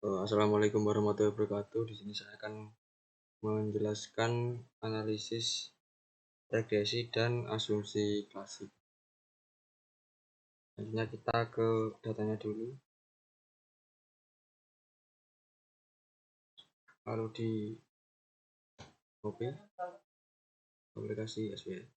Assalamualaikum warahmatullahi wabarakatuh. Di sini saya akan menjelaskan analisis regresi dan asumsi klasik. Selanjutnya kita ke datanya dulu. Lalu di copy aplikasi SPL.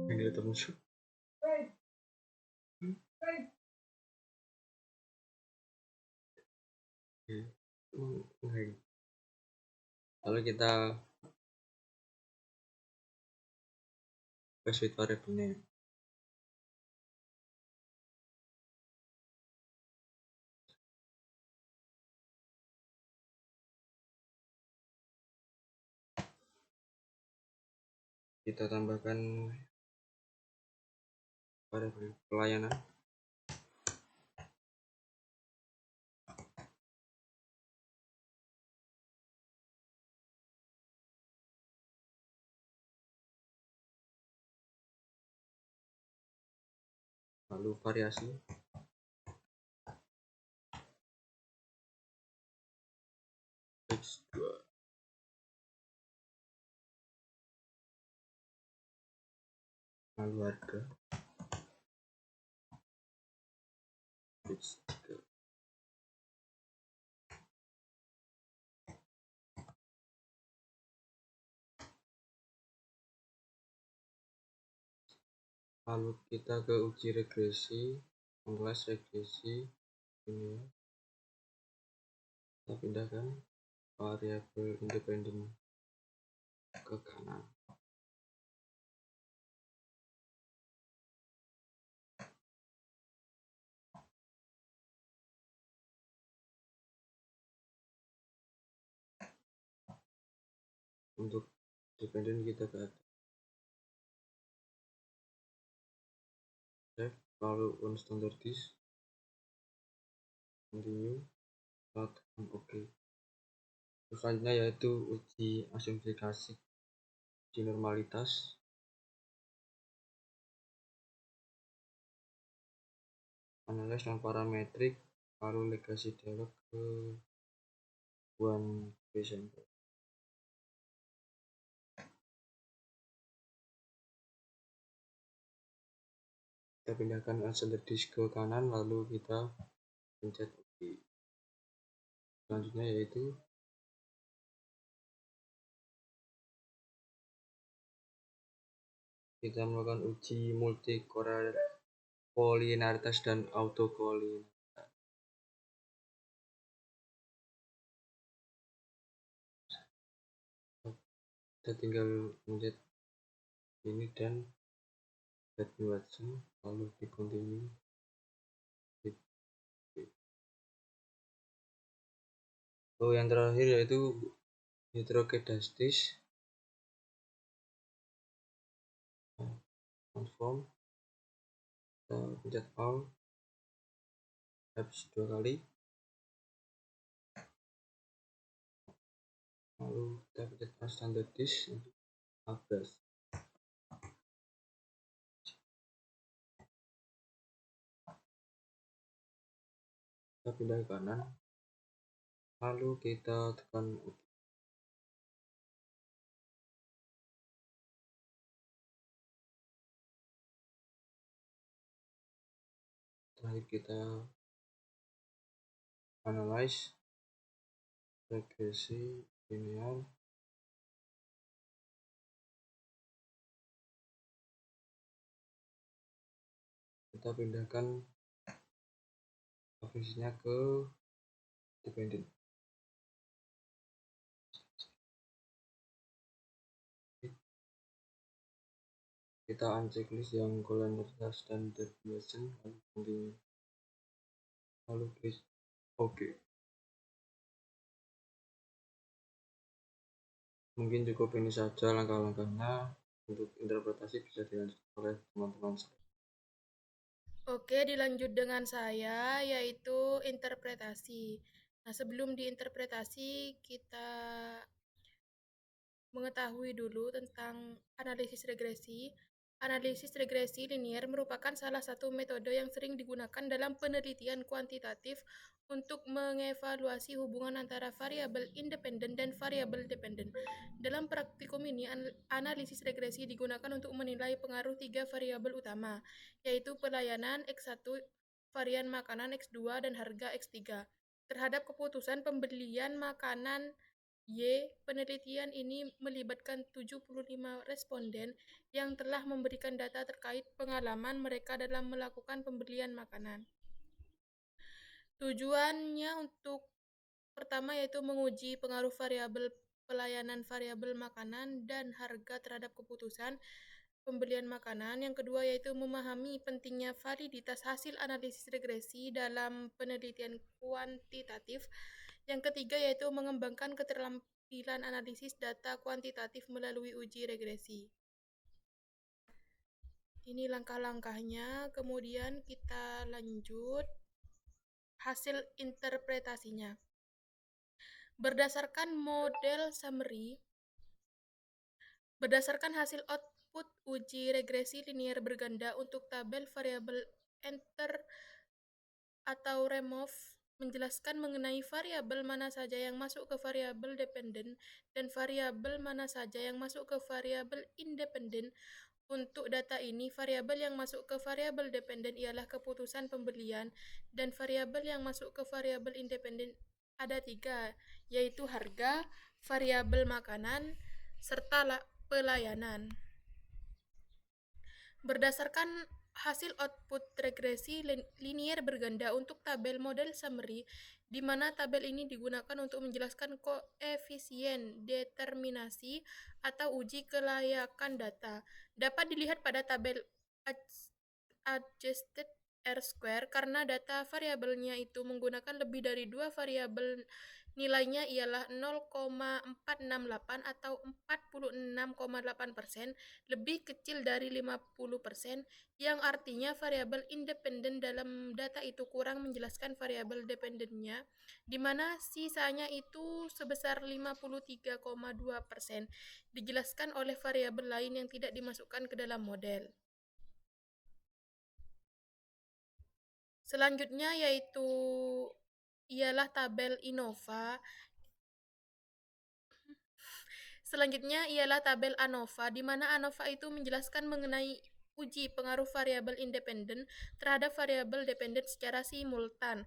Ini tetap muncul. Lalu kita ke suite variabelnya. Kita tambahkan variabel pelayanan. Lalu variasi. X2. Lalu harga. X3. Lalu kita ke uji regresi, analyze regresi. Ini kita pindahkan variabel independen ke kanan. Untuk dependen kita ke atas. Save, lalu unstandardized, continue, lakukan OK. Selanjutnya yaitu uji asumsi klasik, uji normalitas. Analyze non parametrik, lalu legasi dialog ke one sample. Kita pindahkan unstandardized ke kanan, lalu kita pencet OK. Selanjutnya yaitu kita melakukan uji multikolinearitas dan autokolinearitas. Kita tinggal mencet ini dan get Watson, lalu di continue. Yang terakhir yaitu heterokedastis transform. Kita pencet all tabs 2 kali, lalu kita pencet unstandardized untuk abras. Kita pindah ke kanan, lalu kita tekan OK. Terakhir kita analyze regresi linear. Kita pindahkan fungsinya ke dependent. Kita unchecklist yang collinearitas dan deviation, lalu continue. Lalu oke, mungkin cukup ini saja langkah-langkahnya. Untuk interpretasi bisa dilanjutkan oleh teman-teman saya. Oke, dilanjut dengan saya, yaitu interpretasi. Nah, sebelum diinterpretasi, kita mengetahui dulu tentang analisis regresi. Analisis regresi linier merupakan salah satu metode yang sering digunakan dalam penelitian kuantitatif untuk mengevaluasi hubungan antara variabel independen dan variabel dependen. Dalam praktikum ini, analisis regresi digunakan untuk menilai pengaruh tiga variabel utama, yaitu pelayanan X1, varian makanan X2, dan harga X3 terhadap keputusan pembelian makanan Y. Penelitian ini melibatkan 75 responden yang telah memberikan data terkait pengalaman mereka dalam melakukan pembelian makanan. Tujuannya untuk pertama yaitu menguji pengaruh variabel pelayanan, variabel makanan, dan harga terhadap keputusan pembelian makanan. Yang kedua yaitu memahami pentingnya validitas hasil analisis regresi dalam penelitian kuantitatif. Yang ketiga yaitu mengembangkan keterampilan analisis data kuantitatif melalui uji regresi. Ini langkah-langkahnya, kemudian kita lanjut hasil interpretasinya. Berdasarkan model summary, berdasarkan hasil output uji regresi linier berganda untuk tabel variabel enter atau remove menjelaskan mengenai variabel mana saja yang masuk ke variabel dependen dan variabel mana saja yang masuk ke variabel independen. Untuk data ini, variabel yang masuk ke variabel dependen ialah keputusan pembelian dan variabel yang masuk ke variabel independen ada tiga, yaitu harga, variabel makanan, serta pelayanan. Berdasarkan hasil output regresi linier berganda untuk tabel model summary, di mana tabel ini digunakan untuk menjelaskan koefisien determinasi atau uji kelayakan data. Dapat dilihat pada tabel adjusted R-square karena data variabelnya itu menggunakan lebih dari dua variabel. Nilainya ialah 0,468 atau 46,8%, lebih kecil dari 50%, yang artinya variabel independen dalam data itu kurang menjelaskan variabel dependennya, di mana sisanya itu sebesar 53,2% dijelaskan oleh variabel lain yang tidak dimasukkan ke dalam model. Selanjutnya ialah tabel ANOVA. Selanjutnya ialah tabel ANOVA, di mana ANOVA itu menjelaskan mengenai uji pengaruh variabel independen terhadap variabel dependen secara simultan.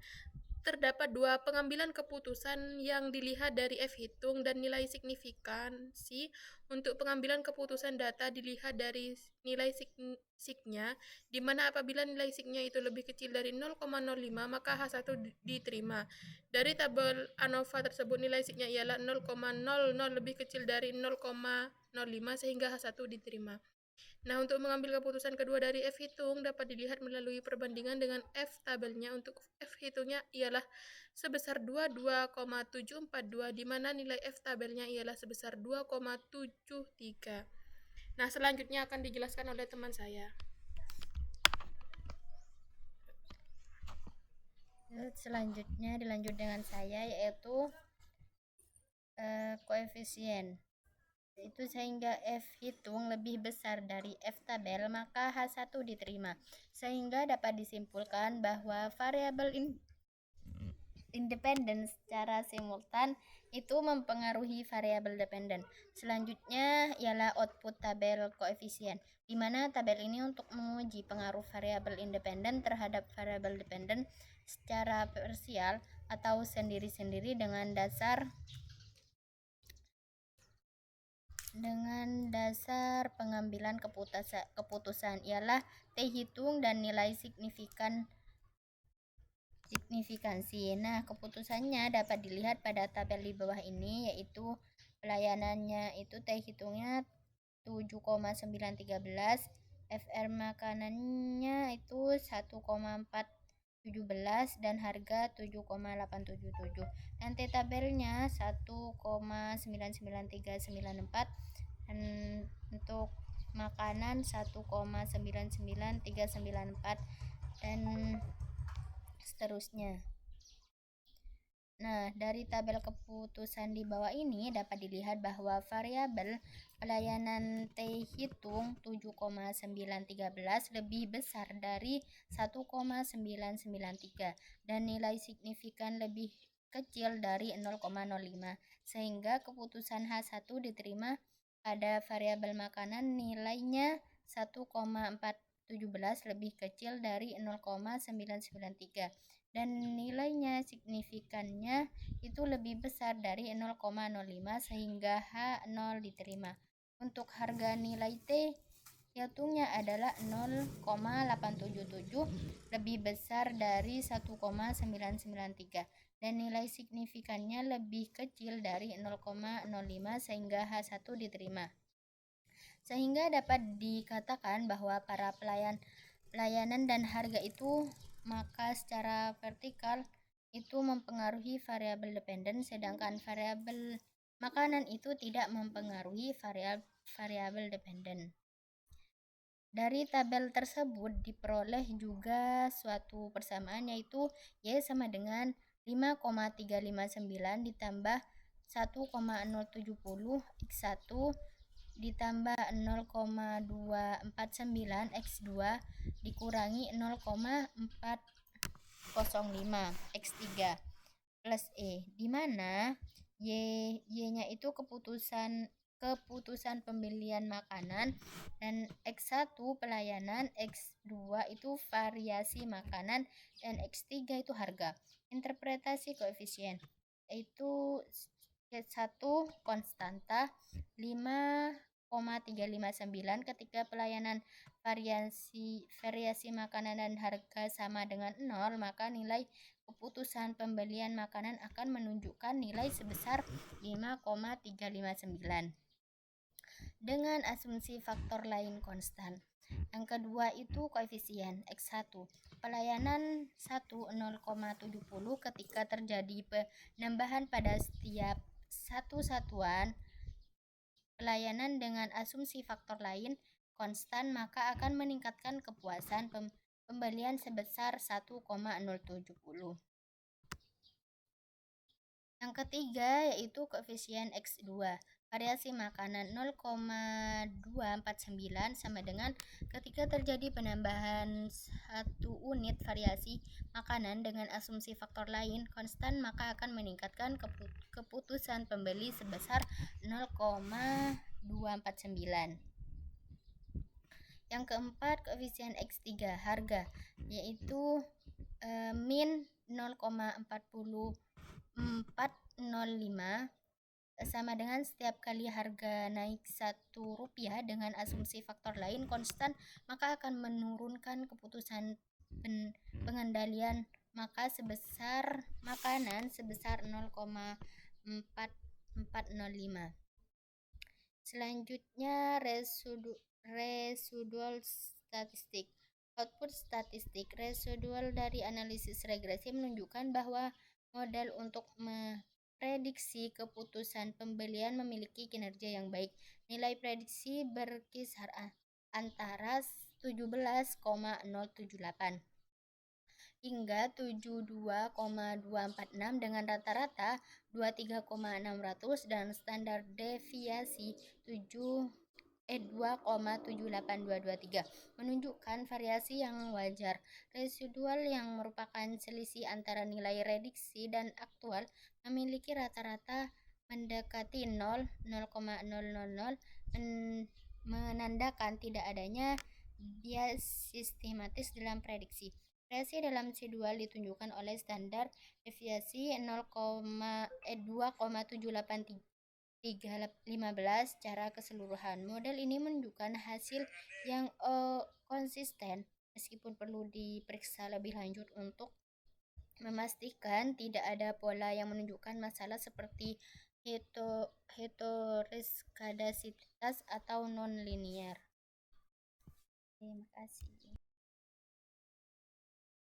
Terdapat dua pengambilan keputusan yang dilihat dari F-hitung dan nilai signifikansi. Untuk pengambilan keputusan data dilihat dari nilai signya, di mana apabila nilai signya itu lebih kecil dari 0,05 maka H1 diterima. Dari tabel ANOVA tersebut nilai signya ialah 0,00 lebih kecil dari 0,05 sehingga H1 diterima. Nah, untuk mengambil keputusan kedua dari F-hitung dapat dilihat melalui perbandingan dengan F tabelnya. Untuk F-hitungnya ialah sebesar 22,742, di mana nilai F tabelnya ialah sebesar 2,73. Nah, selanjutnya akan dijelaskan oleh teman saya. Selanjutnya dilanjut dengan saya, yaitu koefisien. Itu sehingga F hitung lebih besar dari F tabel, maka H1 diterima. Sehingga dapat disimpulkan bahwa variabel independen secara simultan itu mempengaruhi variabel dependen. Selanjutnya ialah output tabel koefisien, di mana tabel ini untuk menguji pengaruh variabel independen terhadap variabel dependen secara parsial atau sendiri-sendiri dengan dasar pengambilan keputusan ialah T-hitung dan nilai signifikansi. Nah, keputusannya dapat dilihat pada tabel di bawah ini, yaitu pelayanannya itu T-hitungnya 7,913, FR makanannya itu 1,4 17 dan harga 7,877. Nanti tabelnya 1,99394 dan untuk makanan 1,99394 dan seterusnya. Nah, dari tabel keputusan di bawah ini dapat dilihat bahwa variabel pelayanan T hitung 7,913 lebih besar dari 1,993 dan nilai signifikan lebih kecil dari 0,05 sehingga keputusan H1 diterima pada variabel makanan nilainya 1,417 lebih kecil dari 0,993 dan nilainya signifikannya itu lebih besar dari 0,05 sehingga H0 diterima. Untuk harga nilai T hitungnya adalah 0,877 lebih besar dari 1,993 dan nilai signifikannya lebih kecil dari 0,05 sehingga H1 diterima. Sehingga dapat dikatakan bahwa para pelayanan dan harga itu maka secara vertikal itu mempengaruhi variabel dependen sedangkan variabel makanan itu tidak mempengaruhi variabel dependen. Dari tabel tersebut diperoleh juga suatu persamaan yaitu Y sama dengan 5,359 ditambah 1,070 X1 ditambah 0,249 X2 dikurangi 0,405 X3 plus E, di mana Y-nya itu keputusan pembelian makanan dan X1 pelayanan, X2 itu variasi makanan dan X3 itu harga. Interpretasi koefisien yaitu Y1 konstanta 5,359 ketika pelayanan variasi makanan dan harga sama dengan 0 maka nilai keputusan pembelian makanan akan menunjukkan nilai sebesar 5,359 dengan asumsi faktor lain konstan. Yang kedua itu koefisien X1 pelayanan 0,70 ketika terjadi penambahan pada setiap satu satuan pelayanan dengan asumsi faktor lain konstan maka akan meningkatkan kepuasan pembelian sebesar 1,070. Yang ketiga yaitu koefisien X2 variasi makanan 0,249 sama dengan ketika terjadi penambahan 1 unit variasi makanan dengan asumsi faktor lain konstan maka akan meningkatkan keputusan pembeli sebesar 0,249. Yang keempat koefisien X3 harga yaitu min 0,4405 sama dengan setiap kali harga naik Rp1 dengan asumsi faktor lain konstan maka akan menurunkan keputusan pengendalian maka sebesar makanan sebesar 0,4405. Selanjutnya residual statistik. Output statistik residual dari analisis regresi menunjukkan bahwa model untuk prediksi keputusan pembelian memiliki kinerja yang baik. Nilai prediksi berkisar antara 17,078 hingga 72,246 dengan rata-rata 23,600 dan standar deviasi 2,78223 menunjukkan variasi yang wajar. Residual yang merupakan selisih antara nilai prediksi dan aktual memiliki rata-rata mendekati 0,000 menandakan tidak adanya bias sistematis dalam prediksi. Variasi dalam C2 ditunjukkan oleh standar deviasi 2,783 315 secara keseluruhan. Model ini menunjukkan hasil yang konsisten meskipun perlu diperiksa lebih lanjut untuk memastikan tidak ada pola yang menunjukkan masalah seperti heteroskadasitas atau non-linear. Terima kasih.